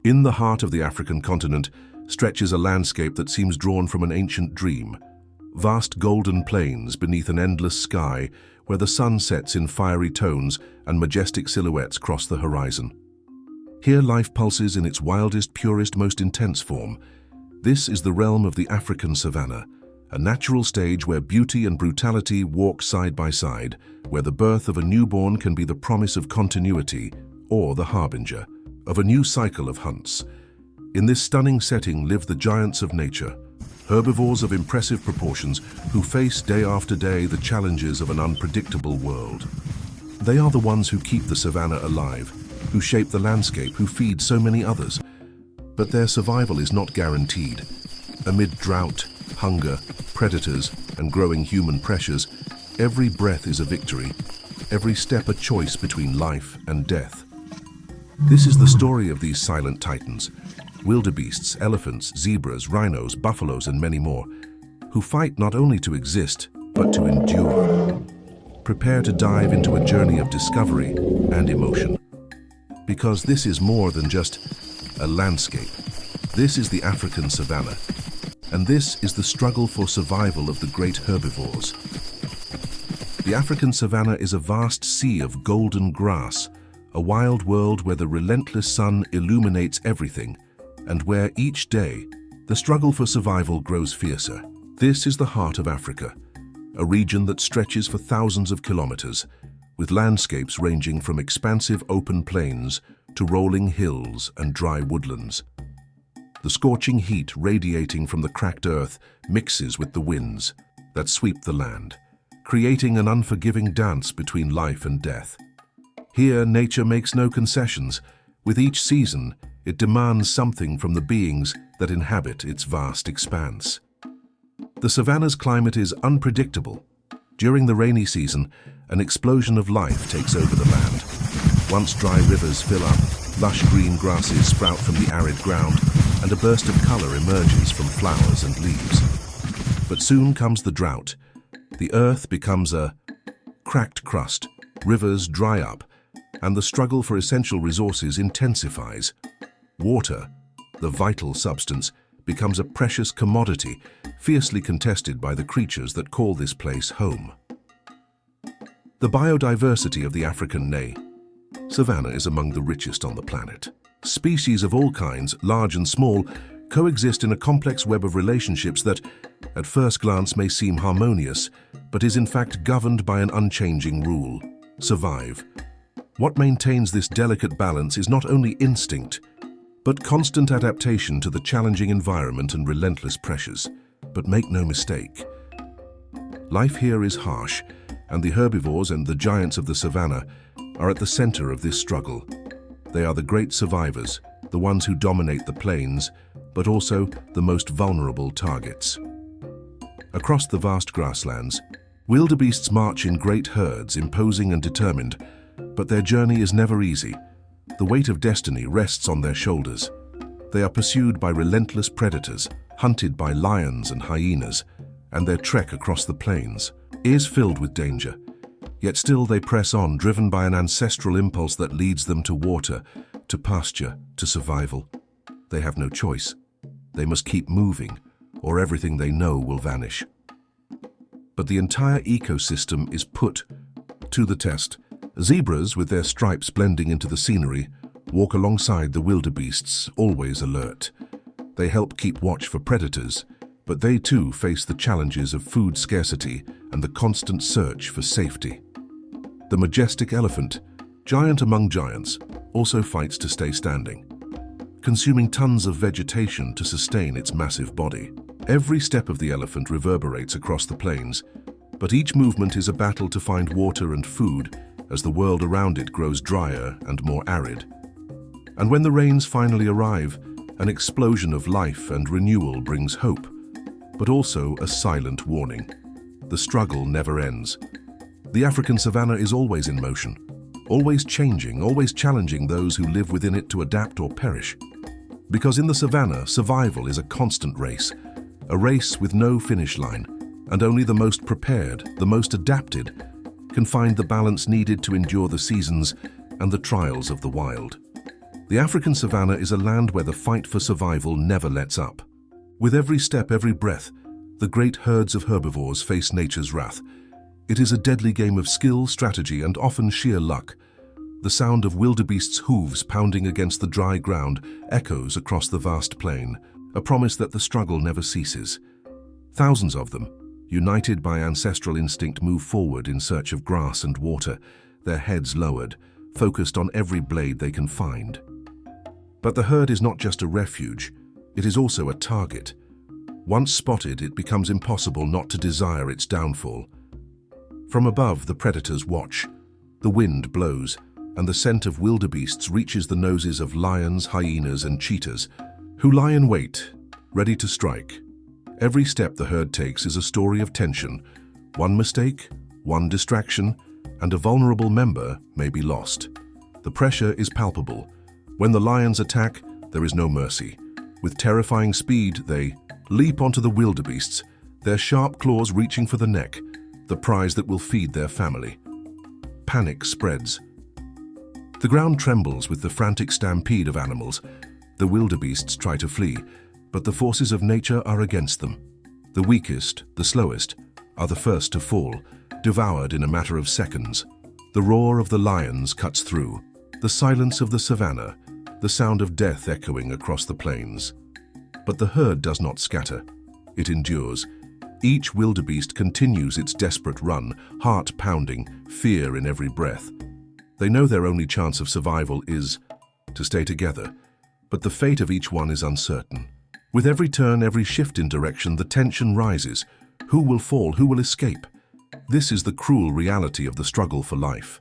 In the heart of the African continent stretches a landscape that seems drawn from an ancient dream. Vast golden plains beneath an endless sky where the sun sets in fiery tones and majestic silhouettes cross the horizon. Here life pulses in its wildest, purest, most intense form. This is the realm of the African savanna, a natural stage where beauty and brutality walk side by side, where the birth of a newborn can be the promise of continuity or the harbinger of a new cycle of hunts. In this stunning setting live the giants of nature, herbivores of impressive proportions who face day after day the challenges of an unpredictable world. They are the ones who keep the savanna alive, who shape the landscape, who feed so many others. But their survival is not guaranteed. Amid drought, hunger, predators, and growing human pressures, every breath is a victory, every step a choice between life and death. This is the story of these silent titans, wildebeests, elephants, zebras, rhinos, buffaloes, and many more, who fight not only to exist, but to endure. Prepare to dive into a journey of discovery and emotion. Because this is more than just a landscape. This is the African savanna, and this is the struggle for survival of the great herbivores. The African savanna is a vast sea of golden grass, a wild world where the relentless sun illuminates everything, and where each day the struggle for survival grows fiercer. This is the heart of Africa, a region that stretches for thousands of kilometers, with landscapes ranging from expansive open plains to rolling hills and dry woodlands. The scorching heat radiating from the cracked earth mixes with the winds that sweep the land, creating an unforgiving dance between life and death. Here, nature makes no concessions. With each season, it demands something from the beings that inhabit its vast expanse. The savanna's climate is unpredictable. During the rainy season, an explosion of life takes over the land. Once dry rivers fill up, lush green grasses sprout from the arid ground, and a burst of color emerges from flowers and leaves. But soon comes the drought. The earth becomes a cracked crust, rivers dry up, and the struggle for essential resources intensifies. Water, the vital substance, becomes a precious commodity, fiercely contested by the creatures that call this place home. The biodiversity of the African savanna is among the richest on the planet. Species of all kinds, large and small, coexist in a complex web of relationships that, at first glance, may seem harmonious, but is in fact governed by an unchanging rule: survive. What maintains this delicate balance is not only instinct, but constant adaptation to the challenging environment and relentless pressures. But make no mistake, life here is harsh, and the herbivores and the giants of the savanna are at the center of this struggle. They are the great survivors, the ones who dominate the plains, but also the most vulnerable targets. Across the vast grasslands, wildebeests march in great herds, imposing and determined, but their journey is never easy. The weight of destiny rests on their shoulders. They are pursued by relentless predators, hunted by lions and hyenas, and their trek across the plains is filled with danger. Yet still they press on, driven by an ancestral impulse that leads them to water, to pasture, to survival. They have no choice. They must keep moving, or everything they know will vanish. But the entire ecosystem is put to the test. Zebras, with their stripes blending into the scenery, walk alongside the wildebeests, always alert. They help keep watch for predators, but they too face the challenges of food scarcity and the constant search for safety. The majestic elephant, giant among giants, also fights to stay standing, consuming tons of vegetation to sustain its massive body. Every step of the elephant reverberates across the plains, but each movement is a battle to find water and food as the world around it grows drier and more arid. And when the rains finally arrive, an explosion of life and renewal brings hope, but also a silent warning. The struggle never ends. The African savanna is always in motion, always changing, always challenging those who live within it to adapt or perish. Because in the savanna, survival is a constant race, a race with no finish line, and only the most prepared, the most adapted, can find the balance needed to endure the seasons and the trials of the wild. The African savanna is a land where the fight for survival never lets up. With every step, every breath, the great herds of herbivores face nature's wrath. It is a deadly game of skill, strategy, and often sheer luck. The sound of wildebeests' hooves pounding against the dry ground echoes across the vast plain, a promise that the struggle never ceases. Thousands of them, united by ancestral instinct, move forward in search of grass and water, their heads lowered, focused on every blade they can find. But the herd is not just a refuge, it is also a target. Once spotted, it becomes impossible not to desire its downfall. From above, the predators watch. The wind blows, and the scent of wildebeests reaches the noses of lions, hyenas, and cheetahs, who lie in wait, ready to strike. Every step the herd takes is a story of tension. One mistake, one distraction, and a vulnerable member may be lost. The pressure is palpable. When the lions attack, there is no mercy. With terrifying speed, they leap onto the wildebeests, their sharp claws reaching for the neck, the prize that will feed their family. Panic spreads. The ground trembles with the frantic stampede of animals. The wildebeests try to flee, but the forces of nature are against them. The weakest, the slowest, are the first to fall, devoured in a matter of seconds. The roar of the lions cuts through, the silence of the savanna, the sound of death echoing across the plains. But the herd does not scatter. It endures. Each wildebeest continues its desperate run, heart pounding, fear in every breath. They know their only chance of survival is to stay together, but the fate of each one is uncertain. With every turn, every shift in direction, the tension rises. Who will fall? Who will escape? This is the cruel reality of the struggle for life.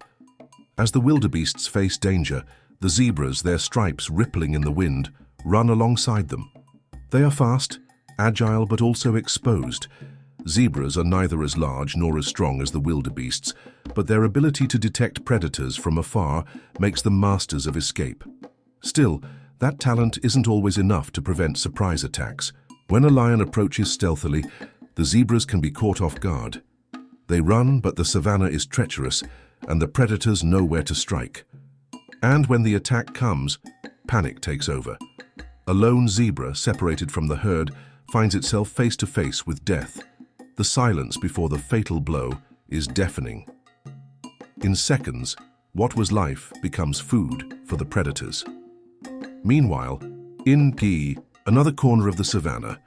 As the wildebeests face danger, the zebras, their stripes rippling in the wind, run alongside them. They are fast, agile, but also exposed. Zebras are neither as large nor as strong as the wildebeests, but their ability to detect predators from afar makes them masters of escape. Still, that talent isn't always enough to prevent surprise attacks. When a lion approaches stealthily, the zebras can be caught off guard. They run, but the savanna is treacherous, and the predators know where to strike. And when the attack comes, panic takes over. A lone zebra, separated from the herd, finds itself face to face with death. The silence before the fatal blow is deafening. In seconds, what was life becomes food for the predators. Meanwhile, in Gi, another corner of the savanna,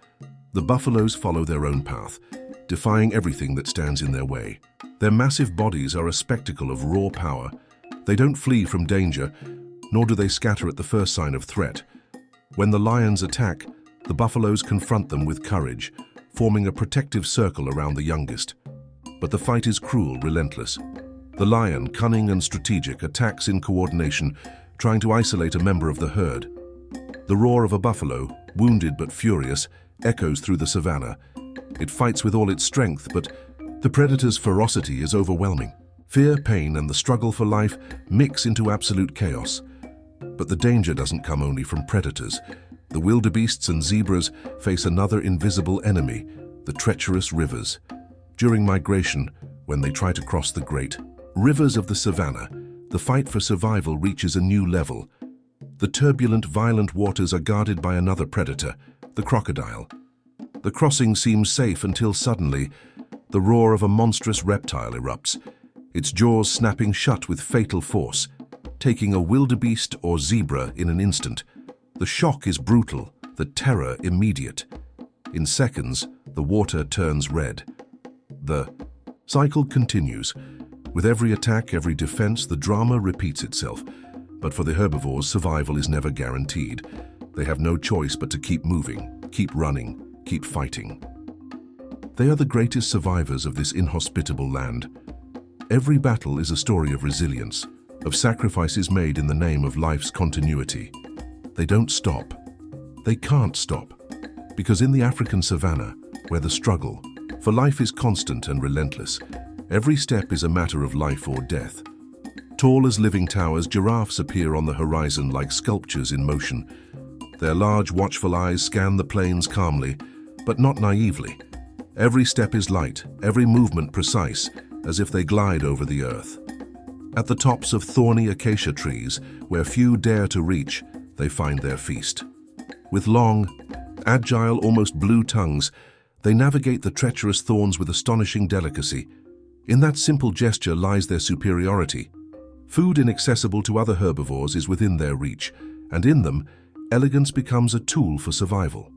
the buffaloes follow their own path, defying everything that stands in their way. Their massive bodies are a spectacle of raw power. They don't flee from danger, nor do they scatter at the first sign of threat. When the lions attack, the buffaloes confront them with courage, forming a protective circle around the youngest. But the fight is cruel, relentless. The lion, cunning and strategic, attacks in coordination, trying to isolate a member of the herd. The roar of a buffalo, wounded but furious, echoes through the savanna. It fights with all its strength, but the predator's ferocity is overwhelming. Fear, pain, and the struggle for life mix into absolute chaos. But the danger doesn't come only from predators. The wildebeests and zebras face another invisible enemy, the treacherous rivers. During migration, when they try to cross the great rivers of the savanna, the fight for survival reaches a new level. The turbulent, violent waters are guarded by another predator, the crocodile. The crossing seems safe until suddenly, the roar of a monstrous reptile erupts, its jaws snapping shut with fatal force, taking a wildebeest or zebra in an instant. The shock is brutal, the terror immediate. In seconds, the water turns red. The cycle continues. With every attack, every defense, the drama repeats itself. But for the herbivores, survival is never guaranteed. They have no choice but to keep moving, keep running, keep fighting. They are the greatest survivors of this inhospitable land. Every battle is a story of resilience, of sacrifices made in the name of life's continuity. They don't stop. They can't stop. Because in the African savanna, where the struggle for life is constant and relentless, every step is a matter of life or death. Tall as living towers, giraffes appear on the horizon like sculptures in motion. Their large, watchful eyes scan the plains calmly, but not naively. Every step is light, every movement precise, as if they glide over the earth. At the tops of thorny acacia trees, where few dare to reach, they find their feast. With long, agile, almost blue tongues, they navigate the treacherous thorns with astonishing delicacy. In that simple gesture lies their superiority. Food inaccessible to other herbivores is within their reach, and in them, elegance becomes a tool for survival.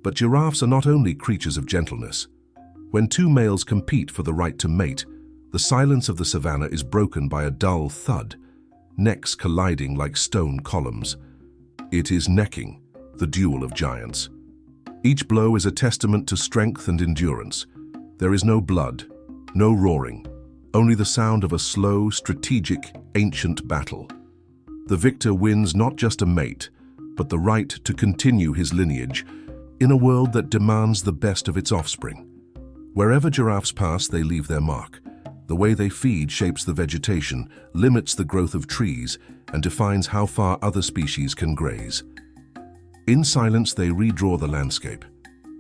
But giraffes are not only creatures of gentleness. When two males compete for the right to mate, the silence of the savanna is broken by a dull thud, necks colliding like stone columns. It is necking, the duel of giants. Each blow is a testament to strength and endurance. There is no blood, no roaring, only the sound of a slow, strategic, ancient battle. The victor wins not just a mate, but the right to continue his lineage in a world that demands the best of its offspring. Wherever giraffes pass, they leave their mark. The way they feed shapes the vegetation, limits the growth of trees, and defines how far other species can graze. In silence, they redraw the landscape,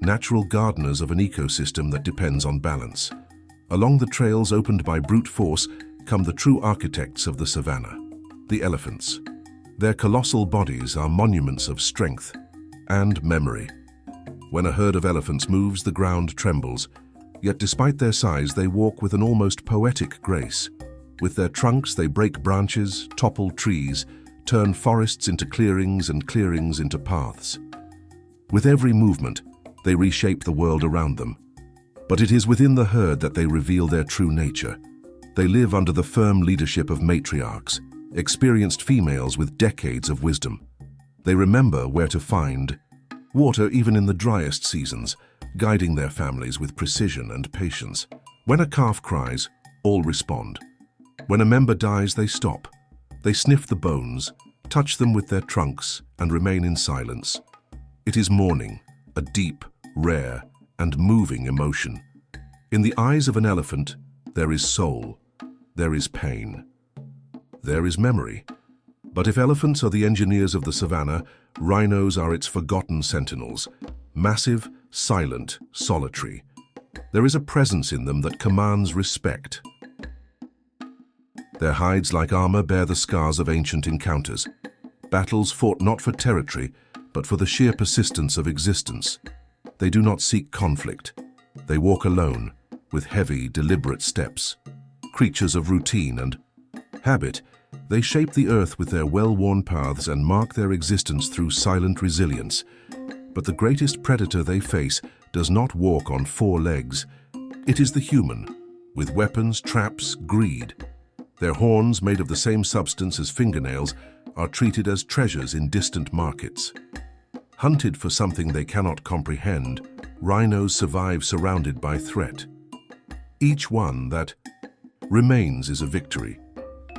natural gardeners of an ecosystem that depends on balance. Along the trails opened by brute force come the true architects of the savanna, the elephants. Their colossal bodies are monuments of strength and memory. When a herd of elephants moves, the ground trembles. Yet despite their size, they walk with an almost poetic grace. With their trunks, they break branches, topple trees, turn forests into clearings and clearings into paths. With every movement, they reshape the world around them. But it is within the herd that they reveal their true nature. They live under the firm leadership of matriarchs, experienced females with decades of wisdom. They remember where to find water even in the driest seasons, guiding their families with precision and patience. When a calf cries, all respond. When a member dies, they stop. They sniff the bones, touch them with their trunks, and remain in silence. It is mourning, a deep, rare, and moving emotion. In the eyes of an elephant, there is soul, there is pain, there is memory. But if elephants are the engineers of the savanna, rhinos are its forgotten sentinels, massive, silent, solitary. There is a presence in them that commands respect. Their hides, like armor, bear the scars of ancient encounters, battles fought not for territory, but for the sheer persistence of existence. They do not seek conflict. They walk alone, with heavy, deliberate steps. Creatures of routine and habit, they shape the earth with their well-worn paths and mark their existence through silent resilience. But the greatest predator they face does not walk on four legs. It is the human, with weapons, traps, greed. Their horns, made of the same substance as fingernails, are treated as treasures in distant markets. Hunted for something they cannot comprehend, rhinos survive surrounded by threat. Each one that remains is a victory.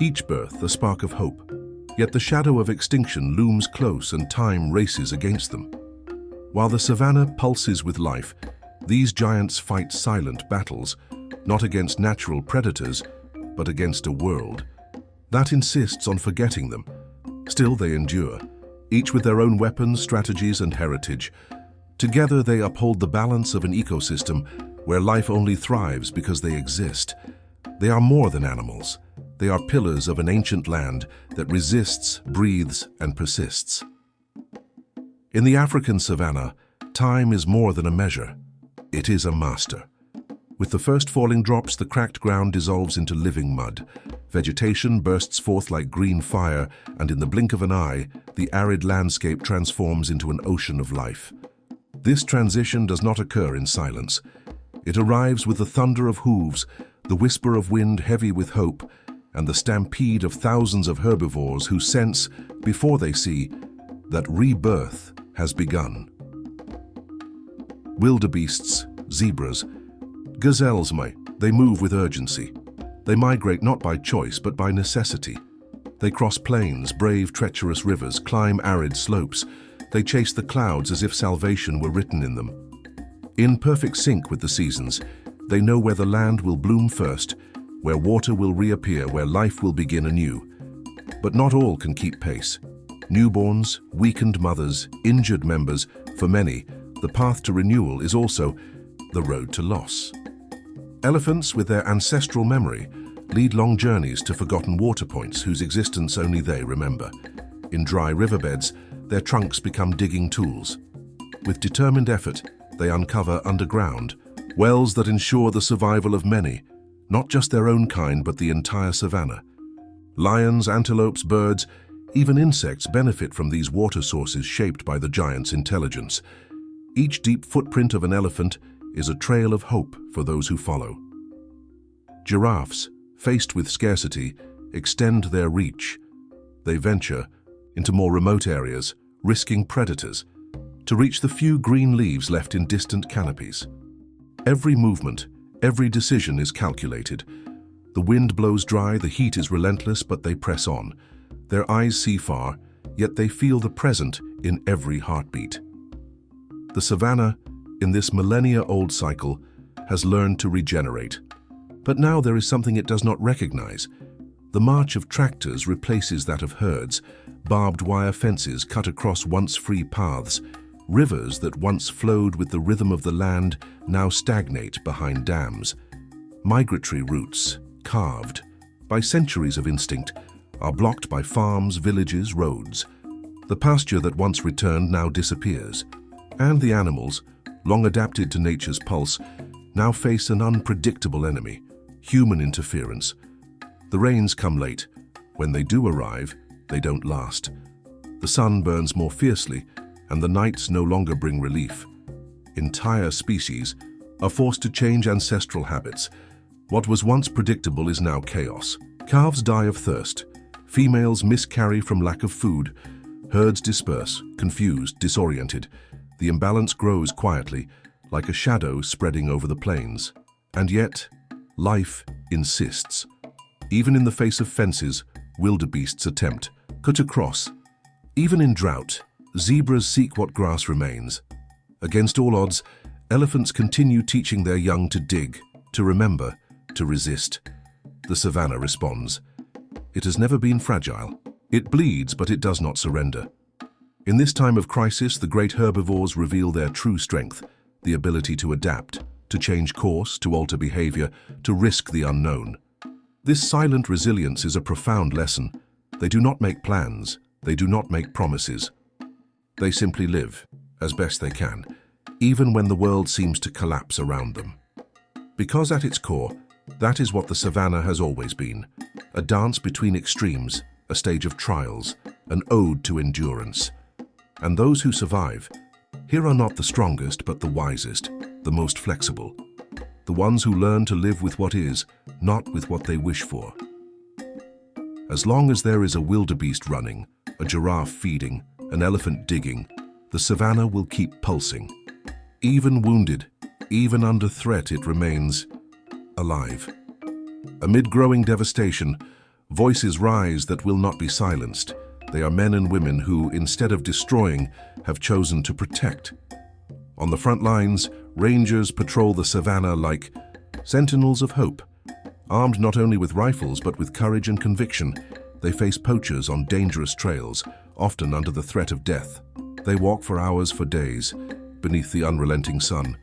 Each birth a spark of hope. Yet the shadow of extinction looms close and time races against them. While the savanna pulses with life, these giants fight silent battles, not against natural predators, but against a world that insists on forgetting them. Still they endure, each with their own weapons, strategies, and heritage. Together they uphold the balance of an ecosystem where life only thrives because they exist. They are more than animals. They are pillars of an ancient land that resists, breathes, and persists. In the African savanna, time is more than a measure. It is a master. With the first falling drops, the cracked ground dissolves into living mud. Vegetation bursts forth like green fire, and in the blink of an eye, the arid landscape transforms into an ocean of life. This transition does not occur in silence. It arrives with the thunder of hooves, the whisper of wind heavy with hope, and the stampede of thousands of herbivores who sense, before they see, that rebirth has begun. Wildebeests, zebras, gazelles, they move with urgency. They migrate not by choice, but by necessity. They cross plains, brave treacherous rivers, climb arid slopes. They chase the clouds as if salvation were written in them. In perfect sync with the seasons, they know where the land will bloom first, where water will reappear, where life will begin anew. But not all can keep pace. Newborns, weakened mothers, injured members, for many, the path to renewal is also the road to loss. Elephants, with their ancestral memory, lead long journeys to forgotten water points whose existence only they remember. In dry riverbeds, their trunks become digging tools. With determined effort, they uncover underground wells that ensure the survival of many, not just their own kind but the entire savanna. Lions, antelopes, birds, even insects benefit from these water sources shaped by the giant's intelligence. Each deep footprint of an elephant is a trail of hope for those who follow. Giraffes, faced with scarcity, extend their reach. They venture into more remote areas, risking predators, to reach the few green leaves left in distant canopies. Every movement, every decision is calculated. The wind blows dry, the heat is relentless, but they press on. Their eyes see far, yet they feel the present in every heartbeat. The savanna, in this millennia-old cycle, has learned to regenerate. But now there is something it does not recognize. The march of tractors replaces that of herds. Barbed wire fences cut across once free paths. Rivers that once flowed with the rhythm of the land now stagnate behind dams. Migratory routes, carved by centuries of instinct, are blocked by farms, villages, roads. The pasture that once returned now disappears. And the animals, long adapted to nature's pulse, now face an unpredictable enemy, human interference. The rains come late. When they do arrive, they don't last. The sun burns more fiercely, and the nights no longer bring relief. Entire species are forced to change ancestral habits. What was once predictable is now chaos. Calves die of thirst. Females miscarry from lack of food. Herds disperse, confused, disoriented. The imbalance grows quietly, like a shadow spreading over the plains. And yet, life insists. Even in the face of fences, wildebeests attempt, cut across. Even in drought, zebras seek what grass remains. Against all odds, elephants continue teaching their young to dig, to remember, to resist. The savanna responds. It has never been fragile. It bleeds, but it does not surrender. In this time of crisis, the great herbivores reveal their true strength, the ability to adapt, to change course, to alter behavior, to risk the unknown. This silent resilience is a profound lesson. They do not make plans. They do not make promises. They simply live, as best they can, even when the world seems to collapse around them. Because at its core, that is what the savanna has always been. A dance between extremes, a stage of trials, an ode to endurance. And those who survive, here are not the strongest but the wisest, the most flexible. The ones who learn to live with what is, not with what they wish for. As long as there is a wildebeest running, a giraffe feeding, an elephant digging, the savanna will keep pulsing. Even wounded, even under threat, it remains alive. Amid growing devastation, voices rise that will not be silenced. They are men and women who, instead of destroying, have chosen to protect. On the front lines, rangers patrol the savanna like sentinels of hope. Armed not only with rifles but with courage and conviction, they face poachers on dangerous trails, often under the threat of death. They walk for hours, for days, beneath the unrelenting sun,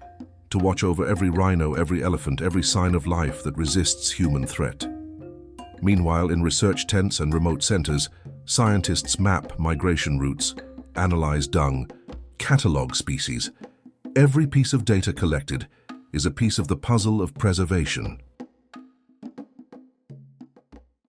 to watch over every rhino, every elephant, every sign of life that resists human threat. Meanwhile, in research tents and remote centers, scientists map migration routes, analyze dung, catalog species. Every piece of data collected is a piece of the puzzle of preservation.